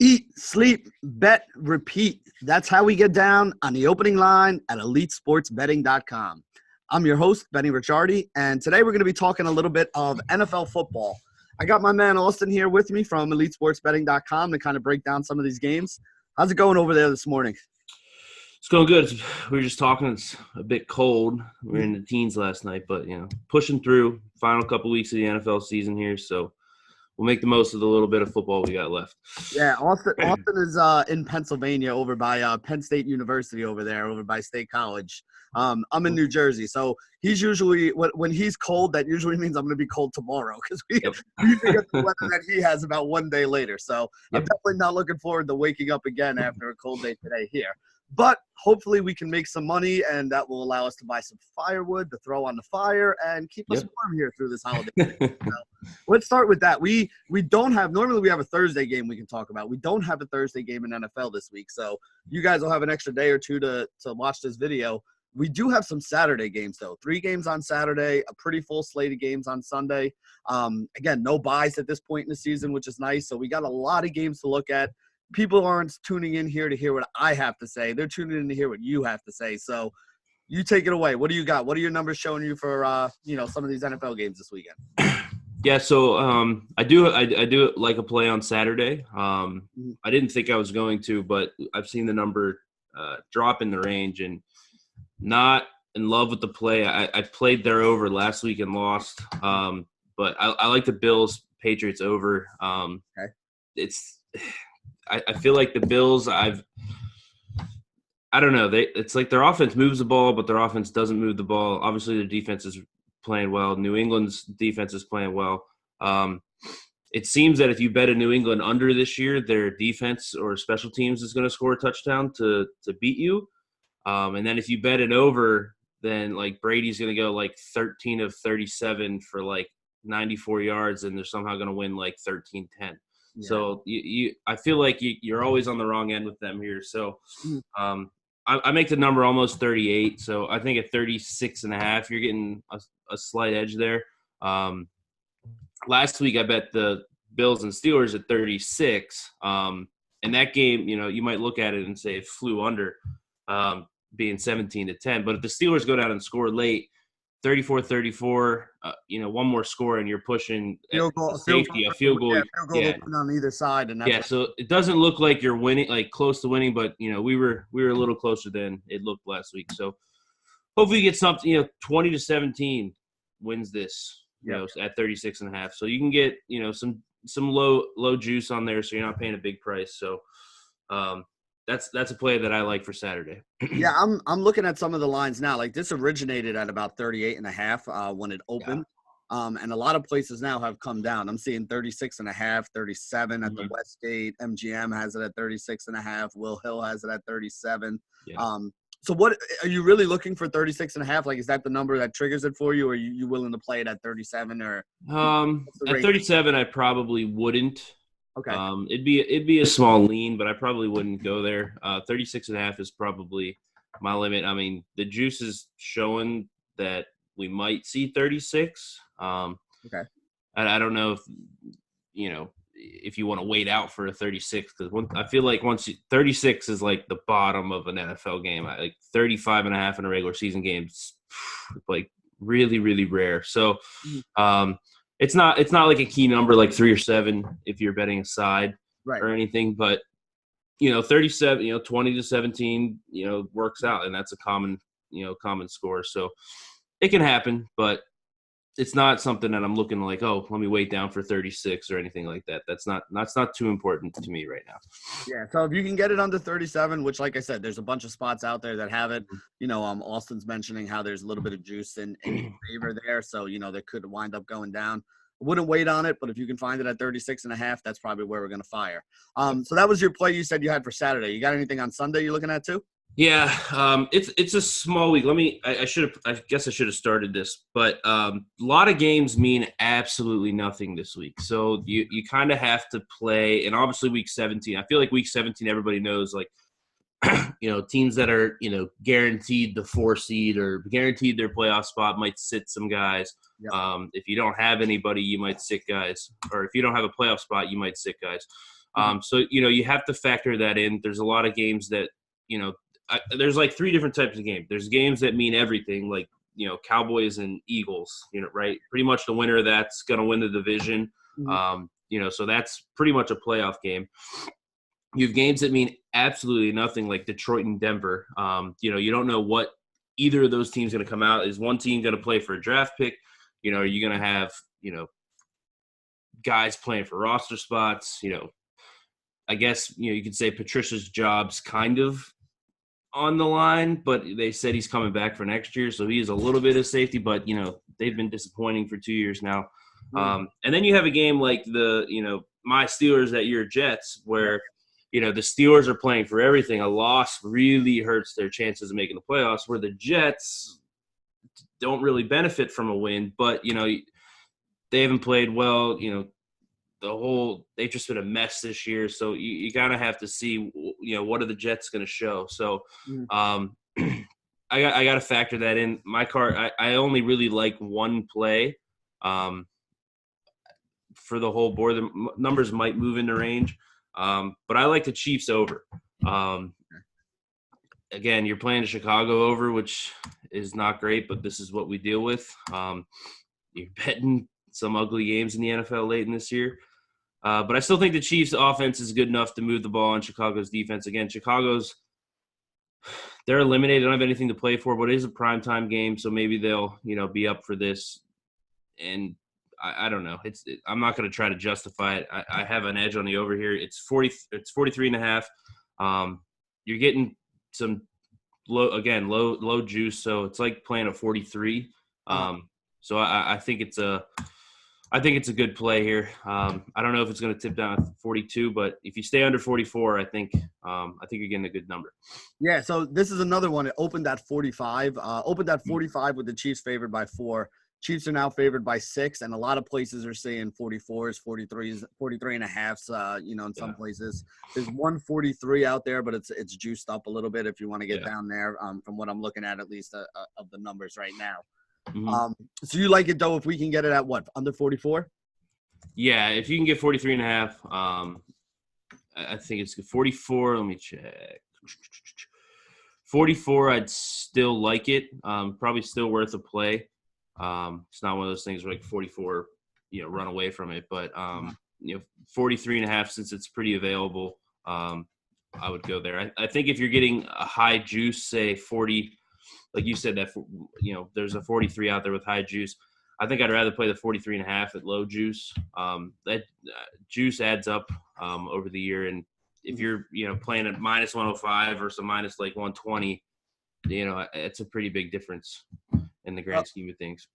Eat, sleep, bet, repeat. That's how we get down on the opening line at EliteSportsBetting.com. I'm your host, Benny Ricciardi, and today we're going to be talking a little bit of NFL football. I got my man Austin here with me from EliteSportsBetting.com to kind of break down some of these games. How's it going over there this morning? It's going good. We were just talking. It's a bit cold. We were in the teens last night, but, pushing through. Final couple weeks of the NFL season here, so we'll make the most of the little bit of football we got left. Yeah, Austin is in Pennsylvania over by Penn State University over by State College. I'm in New Jersey, so he's usually when he's cold, that usually means I'm going to be cold tomorrow because we usually get the weather that he has about one day later. So I'm definitely not looking forward to waking up again after a cold day today here. But hopefully we can make some money, and that will allow us to buy some firewood to throw on the fire and keep us warm here through this holiday. So let's start with that. We don't have – normally we have a Thursday game we can talk about. We don't have a Thursday game in NFL this week, so you guys will have an extra day or two to watch this video. We do have some Saturday games, though. 3 games on Saturday, a pretty full slate of games on Sunday. Again, no buys at this point in the season, which is nice. So we got a lot of games to look at. People aren't tuning in here to hear what I have to say. They're tuning in to hear what you have to say. So you take it away. What do you got? What are your numbers showing you for, some of these NFL games this weekend? Yeah, so I do like a play on Saturday. I didn't think I was going to, but I've seen the number drop in the range and not in love with the play. I played their over last week and lost, but I like the Bills-Patriots over. Okay. I feel like the Bills, I don't know. It's like their offense moves the ball, but their offense doesn't move the ball. Obviously, their defense is playing well. New England's defense is playing well. It seems that if you bet a New England under this year, their defense or special teams is going to score a touchdown to beat you. And then if you bet it over, then like Brady's going to go like 13 of 37 for like 94 yards, and they're somehow going to win like 13-10. Yeah. So I feel like you're always on the wrong end with them here. So I make the number almost 38. So I think at 36.5, you're getting a slight edge there. Last week I bet the Bills and Steelers at 36. And that game, you might look at it and say it flew under, being 17-10. But if the Steelers go down and score late, 34-34, one more score and you're pushing a field goal. Yeah, on either side. And that's so it doesn't look like you're winning, like close to winning, but we were a little closer than it looked last week. So hopefully you get something, 20-17 wins this, at 36.5. So you can get, some low juice on there, so you're not paying a big price. So that's a play that I like for Saturday. Yeah, I'm looking at some of the lines now. Like this originated at about 38.5 when it opened. Yeah. And a lot of places now have come down. I'm seeing 36.5, 37 at the Westgate. MGM has it at 36.5. Will Hill has it at 37. Yeah. So what are you really looking for 36.5? Like, is that the number that triggers it for you, or are you willing to play it at 37 or? At 37, I probably wouldn't. Okay. It'd be a small lean, but I probably wouldn't go there. 36.5 is probably my limit. I mean, the juice is showing that we might see 36. Okay. I don't know if you want to wait out for a 36, because I feel like 36 is like the bottom of an NFL game. Like 35.5 in a regular season game is like really, really rare. So, It's not like a key number like 3 or 7 if you're betting a side or anything, but 37, 20-17, works out, and that's a common score. So it can happen, but it's not something that I'm looking like, oh, let me wait down for 36 or anything like that. That's not too important to me right now. Yeah. So if you can get it under 37, which, like I said, there's a bunch of spots out there that have it. Austin's mentioning how there's a little bit of juice in favor there. So, they could wind up going down. I wouldn't wait on it, but if you can find it at 36.5, that's probably where we're going to fire. So that was your play you said you had for Saturday. You got anything on Sunday you're looking at too? Yeah, it's a small week. I guess I should have started this, but a lot of games mean absolutely nothing this week. So you kind of have to play, and obviously week 17. I feel like week 17, everybody knows, like, teams that are, guaranteed the 4 seed or guaranteed their playoff spot might sit some guys. Yep. If you don't have anybody, you might sit guys, or if you don't have a playoff spot, you might sit guys. So, you have to factor that in. There's a lot of games that, there's like three different types of games. There's games that mean everything, like, Cowboys and Eagles, right? Pretty much the winner of that's going to win the division. So that's pretty much a playoff game. You have games that mean absolutely nothing, like Detroit and Denver. You don't know what either of those teams going to come out. Is one team going to play for a draft pick? Are you going to have, guys playing for roster spots? I guess, you could say Patricia's job's kind of on the line, but they said he's coming back for next year, so he is a little bit of safety, but, they've been disappointing for 2 years now. And then you have a game like my Steelers at your Jets where, the Steelers are playing for everything. A loss really hurts their chances of making the playoffs, where the Jets don't really benefit from a win, but, they haven't played well, they've just been a mess this year. So you kind of have to see, what are the Jets going to show? So I got to factor that in. My card, I only really like one play for the whole board. The numbers might move into range, but I like the Chiefs over. Again, you're playing Chicago over, which is not great, but this is what we deal with. You're betting some ugly games in the NFL late in this year. But I still think the Chiefs' offense is good enough to move the ball on Chicago's defense. Again, they're eliminated. They don't have anything to play for, but it is a primetime game, so maybe they'll, be up for this. And I don't know. I'm not going to try to justify it. I have an edge on the over here. It's 43.5. You're getting some low juice, so it's like playing a 43. So I think it's a good play here. I don't know if it's going to tip down at 42, but if you stay under 44, I think you're getting a good number. Yeah, so this is another one. It opened at 45. Opened at 45 with the Chiefs favored by 4. Chiefs are now favored by 6, and a lot of places are saying 44s, 43s, 43.5s. In some places, there's 143 out there, but it's juiced up a little bit if you want to get down there. From what I'm looking at least of the numbers right now. So you like it though if we can get it at what, under 44? Yeah, if you can get 43.5, I think it's 44. Let me check. 44, I'd still like it. Probably still worth a play. It's not one of those things where like 44, run away from it. But 43.5, since it's pretty available, I would go there. I think if you're getting a high juice, say 40. Like you said, that there's a 43 out there with high juice. I think I'd rather play the 43.5 at low juice. That juice adds up over the year, and if you're playing at minus 105 versus a minus like 120, it's a pretty big difference in the grand scheme of things.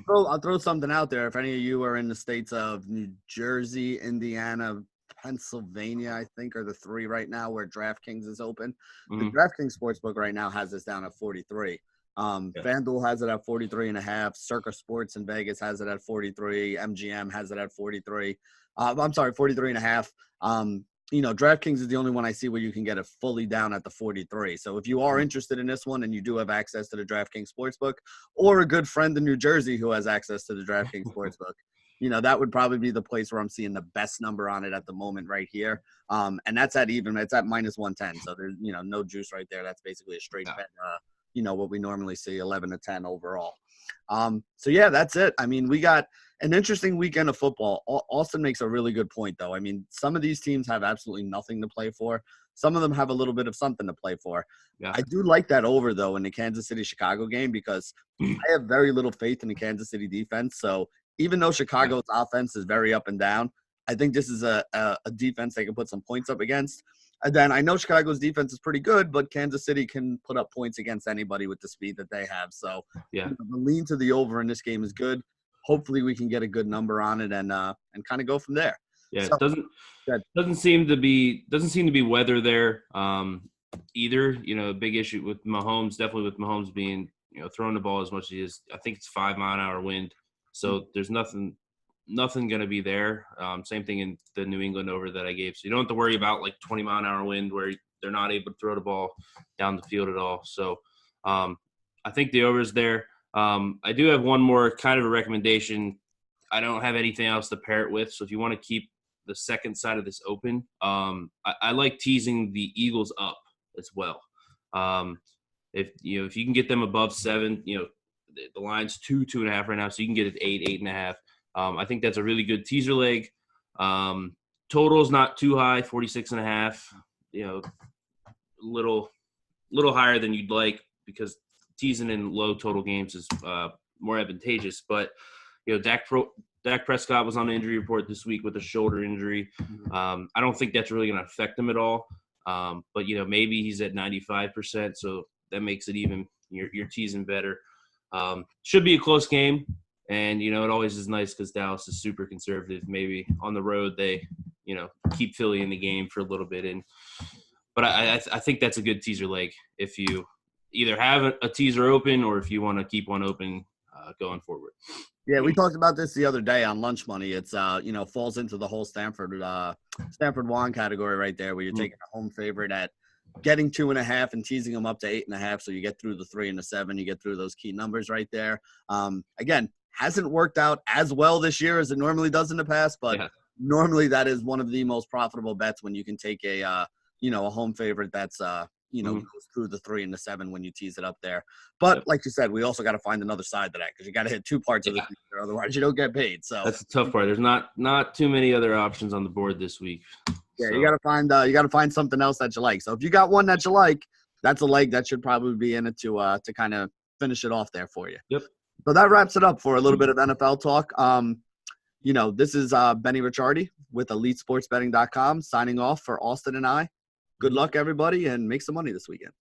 I'll throw something out there. If any of you are in the states of New Jersey, Indiana, Pennsylvania, I think, are the 3 right now where DraftKings is open. The DraftKings Sportsbook right now has this down at 43. FanDuel has it at 43.5. Circa Sports in Vegas has it at 43. MGM has it at 43. I'm sorry, 43.5. DraftKings is the only one I see where you can get it fully down at the 43. So if you are interested in this one and you do have access to the DraftKings Sportsbook, or a good friend in New Jersey who has access to the DraftKings Sportsbook, that would probably be the place where I'm seeing the best number on it at the moment right here. And it's at minus 110. So there's, no juice right there. That's basically a straight bet. What we normally see, 11 to 10 overall. So yeah, that's it. I mean, we got an interesting weekend of football. Austin makes a really good point though. I mean, some of these teams have absolutely nothing to play for. Some of them have a little bit of something to play for. Yeah. I do like that over though in the Kansas City Chicago game, because I have very little faith in the Kansas City defense. So even though Chicago's offense is very up and down, I think this is a defense they can put some points up against. And then I know Chicago's defense is pretty good, but Kansas City can put up points against anybody with the speed that they have. So the lean to the over in this game is good. Hopefully we can get a good number on it and kind of go from there. Yeah, so, it doesn't seem to be weather there either. A big issue with Mahomes, definitely with Mahomes being throwing the ball as much as he is. I think it's 5-mile-an-hour wind, so there's nothing going to be there. Same thing in the New England over that I gave. So you don't have to worry about like 20-mile-an-hour wind where they're not able to throw the ball down the field at all. So I think the over is there. I do have one more kind of a recommendation. I don't have anything else to pair it with. So if you want to keep the second side of this open. I like teasing the Eagles up as well. If you can get them above 7, the line's 2.5 right now, so you can get it 8.5. I think that's a really good teaser leg. Total's not too high, 46.5. Little higher than you'd like because teasing in low total games is more advantageous. But Dak Prescott was on the injury report this week with a shoulder injury. I don't think that's really going to affect him at all. But maybe he's at 95%, so that makes it even. You're teasing better. Should be a close game, and it always is nice because Dallas is super conservative. Maybe on the road they keep Philly in the game for a little bit, but I think that's a good teaser leg if you either have a teaser open or if you want to keep one open going forward. Yeah, we talked about this the other day on Lunch Money. It's falls into the whole Stanford Juan category right there, where you're taking a home favorite at getting 2.5 and teasing them up to 8.5, so you get through the 3 and the 7, you get through those key numbers right there. Again, hasn't worked out as well this year as it normally does in the past, but normally that is one of the most profitable bets when you can take a home favorite that's goes through the 3 and the 7 when you tease it up there. But like you said, we also got to find another side to that because you got to hit 2 parts of the teaser, otherwise you don't get paid. So that's the tough part. There's not too many other options on the board this week. Yeah, so you got to find something else that you like. So if you got one that you like, that's a leg that should probably be in it to kind of finish it off there for you. Yep. So that wraps it up for a little bit of NFL talk. This is Benny Ricciardi with EliteSportsBetting.com signing off for Austin and I. Good luck, everybody, and make some money this weekend.